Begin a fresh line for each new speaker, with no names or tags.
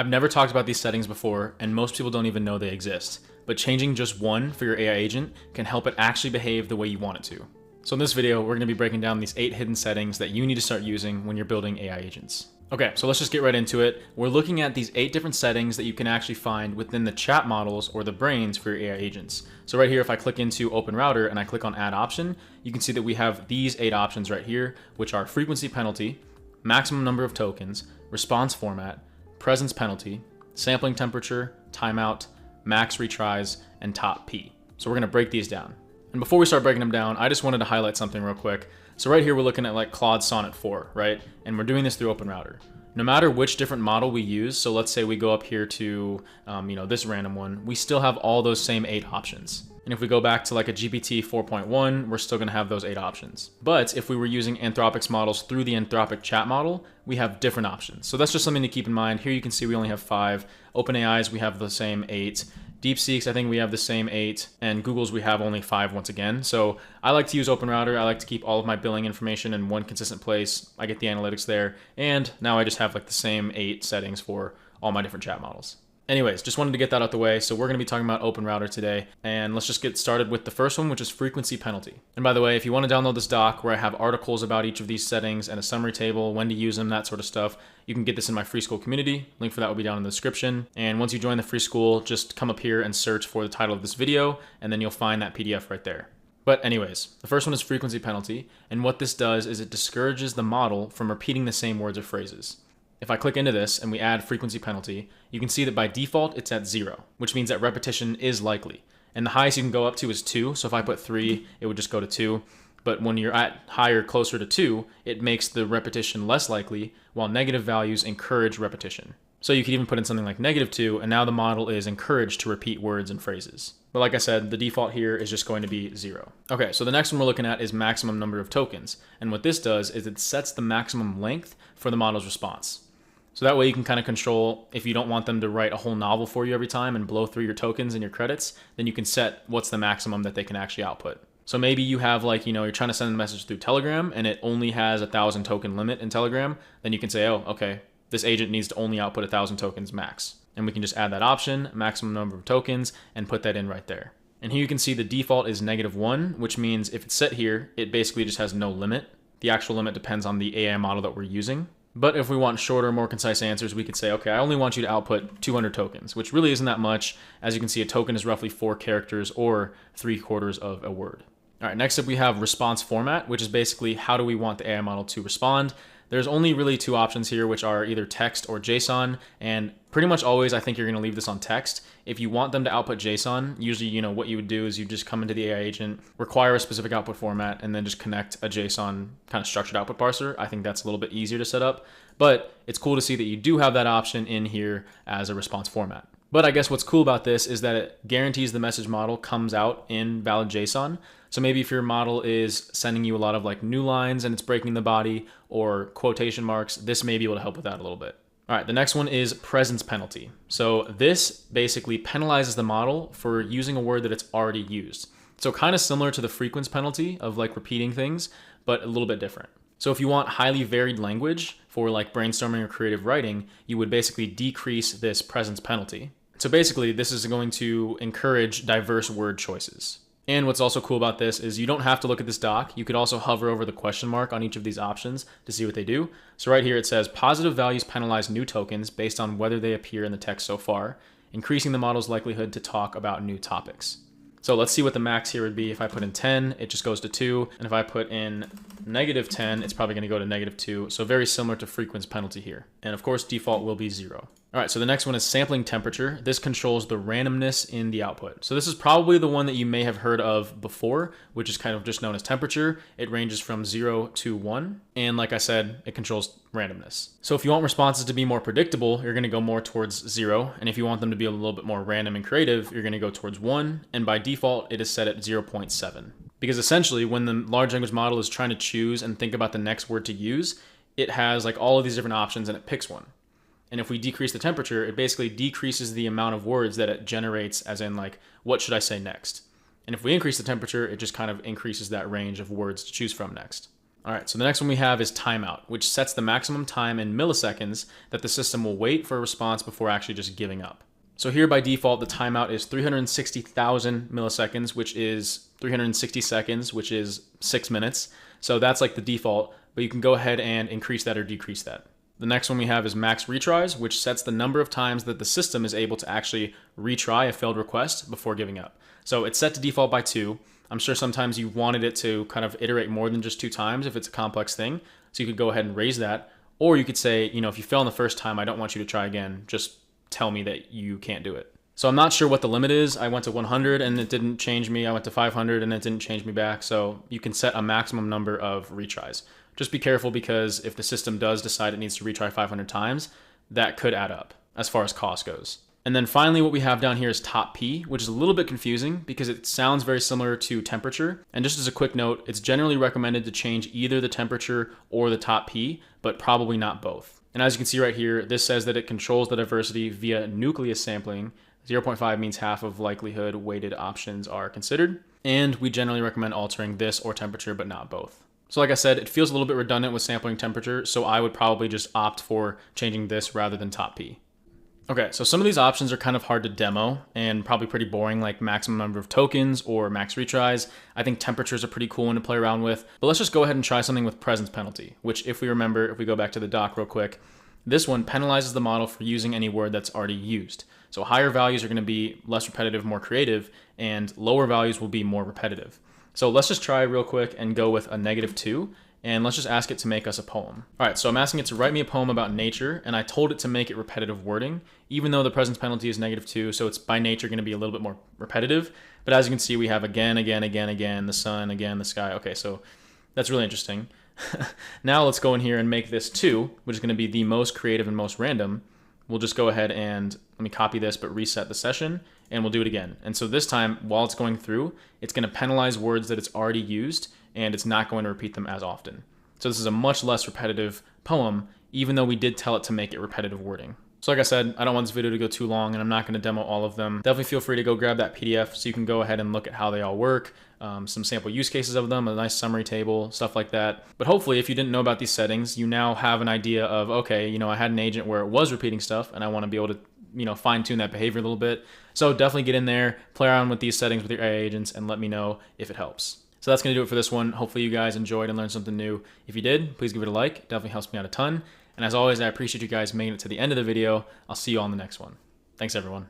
I've never talked about these settings before, and most people don't even know they exist, but changing just one for your AI agent can help it actually behave the way you want it to. So in this video, we're going to be breaking down these 8 hidden settings that you need to start using when you're building AI agents. Okay, so let's just get right into it. We're looking at these 8 different settings that you can actually find within the chat models or the brains for your AI agents. So right here, if I click into OpenRouter and I click on Add Option, you can see that we have these 8 options right here, which are frequency penalty, maximum number of tokens, response format, presence penalty, sampling temperature, timeout, max retries, and top P. So we're going to break these down. And before we start breaking them down, I just wanted to highlight something real quick. So right here, we're looking at like Claude Sonnet 4, right? And we're doing this through OpenRouter. No matter which different model we use, so let's say we go up here to, this random one, we still have all those same 8 options. And if we go back to like a GPT 4.1, we're still gonna have those 8 options. But if we were using Anthropic's models through the Anthropic chat model, we have different options. So that's just something to keep in mind. Here you can see we only have 5. OpenAI's, we have the same 8. DeepSeek's, I think we have the same 8, and Google's we have only 5 once again. So I like to use OpenRouter. I like to keep all of my billing information in one consistent place. I get the analytics there, and now I just have like the same 8 settings for all my different chat models. Anyways, just wanted to get that out the way. So we're going to be talking about OpenRouter today, and let's just get started with the first one, which is frequency penalty. And by the way, if you want to download this doc where I have articles about each of these settings and a summary table, when to use them, that sort of stuff, you can get this in my free school community. Link for that will be down in the description. And once you join the free school, just come up here and search for the title of this video, and then you'll find that PDF right there. But anyways, the first one is frequency penalty, and what this does is it discourages the model from repeating the same words or phrases. If I click into this and we add frequency penalty, you can see that by default it's at 0, which means that repetition is likely. And the highest you can go up to is 2, so if I put 3, it would just go to 2. But when you're at higher, closer to 2, it makes the repetition less likely, while negative values encourage repetition. So you could even put in something like -2, and now the model is encouraged to repeat words and phrases. But like I said, the default here is just going to be 0. Okay, so the next one we're looking at is maximum number of tokens. And what this does is it sets the maximum length for the model's response. So that way you can kind of control, if you don't want them to write a whole novel for you every time and blow through your tokens and your credits, then you can set what's the maximum that they can actually output. So maybe you have like, you're trying to send a message through Telegram and it only has 1,000 token limit in Telegram. Then you can say, oh, okay, this agent needs to only output 1,000 tokens max. And we can just add that option, maximum number of tokens, and put that in right there. And here you can see the default is -1, which means if it's set here, it basically just has no limit. The actual limit depends on the AI model that we're using. But if we want shorter, more concise answers, we could say, okay, I only want you to output 200 tokens, which really isn't that much. As you can see, a token is roughly 4 characters or 3/4 of a word. All right, next up we have response format, which is basically how do we want the AI model to respond. There's only really 2 options here, which are either text or JSON, and pretty much always I think you're going to leave this on text. If you want them to output JSON, usually what you would do is you just come into the AI agent, require a specific output format, and then just connect a JSON kind of structured output parser. I think that's a little bit easier to set up, but it's cool to see that you do have that option in here as a response format. But I guess what's cool about this is that it guarantees the message model comes out in valid JSON. So maybe if your model is sending you a lot of like new lines and it's breaking the body or quotation marks, this may be able to help with that a little bit. All right, the next one is presence penalty. So this basically penalizes the model for using a word that it's already used. So kind of similar to the frequency penalty of like repeating things, but a little bit different. So if you want highly varied language for like brainstorming or creative writing, you would basically decrease this presence penalty. So basically, this is going to encourage diverse word choices. And what's also cool about this is you don't have to look at this doc. You could also hover over the question mark on each of these options to see what they do. So right here it says positive values penalize new tokens based on whether they appear in the text so far, increasing the model's likelihood to talk about new topics. So let's see what the max here would be. If I put in 10, it just goes to 2. And if I put in -10, it's probably going to go to -2. So very similar to frequency penalty here. And of course, default will be 0. All right, so the next one is sampling temperature. This controls the randomness in the output. So this is probably the one that you may have heard of before, which is kind of just known as temperature. It ranges from 0 to 1. And like I said, it controls randomness. So if you want responses to be more predictable, you're going to go more towards 0. And if you want them to be a little bit more random and creative, you're going to go towards 1. And by default, it is set at 0.7. Because essentially, when the large language model is trying to choose and think about the next word to use, it has like all of these different options and it picks one. And if we decrease the temperature, it basically decreases the amount of words that it generates, as in like, what should I say next? And if we increase the temperature, it just kind of increases that range of words to choose from next. All right, so the next one we have is timeout, which sets the maximum time in milliseconds that the system will wait for a response before actually just giving up. So here by default, the timeout is 360,000 milliseconds, which is 360 seconds, which is 6 minutes. So that's like the default, but you can go ahead and increase that or decrease that. The next one we have is max retries, which sets the number of times that the system is able to actually retry a failed request before giving up. So it's set to default by 2. I'm sure sometimes you wanted it to kind of iterate more than just 2 times if it's a complex thing. So you could go ahead and raise that. Or you could say, if you fail on the first time, I don't want you to try again. Just tell me that you can't do it. So I'm not sure what the limit is. I went to 100 and it didn't change me. I went to 500 and it didn't change me back. So you can set a maximum number of retries. Just be careful because if the system does decide it needs to retry 500 times, that could add up as far as cost goes. And then finally, what we have down here is top P, which is a little bit confusing because it sounds very similar to temperature. And just as a quick note, it's generally recommended to change either the temperature or the top P, but probably not both. And as you can see right here, this says that it controls the diversity via nucleus sampling. 0.5 means half of likelihood weighted options are considered. And we generally recommend altering this or temperature, but not both. So like I said, it feels a little bit redundant with sampling temperature, so I would probably just opt for changing this rather than top P. Okay, so some of these options are kind of hard to demo and probably pretty boring, like maximum number of tokens or max retries. I think temperature is a pretty cool one to play around with, but let's just go ahead and try something with presence penalty, which if we remember, if we go back to the doc real quick, this one penalizes the model for using any word that's already used. So higher values are going to be less repetitive, more creative, and lower values will be more repetitive. So let's just try real quick and go with a -2. And let's just ask it to make us a poem. All right, so I'm asking it to write me a poem about nature, and I told it to make it repetitive wording, even though the presence penalty is -2, so it's by nature going to be a little bit more repetitive. But as you can see, we have again, again, again, again, the sun, again, the sky. Okay, so that's really interesting. Now let's go in here and make this 2, which is going to be the most creative and most random. We'll just go ahead and let me copy this, but reset the session, and we'll do it again. And so this time, while it's going through, it's going to penalize words that it's already used, and it's not going to repeat them as often. So this is a much less repetitive poem, even though we did tell it to make it repetitive wording. So like I said, I don't want this video to go too long, and I'm not going to demo all of them. Definitely feel free to go grab that PDF so you can go ahead and look at how they all work, some sample use cases of them, a nice summary table, stuff like that. But hopefully, if you didn't know about these settings, you now have an idea of, okay, I had an agent where it was repeating stuff, and I want to be able to fine-tune that behavior a little bit. So definitely get in there, play around with these settings with your AI agents, and let me know if it helps. So that's going to do it for this one. Hopefully you guys enjoyed and learned something new. If you did, please give it a like. It definitely helps me out a ton. And as always, I appreciate you guys making it to the end of the video. I'll see you all in the next one. Thanks, everyone.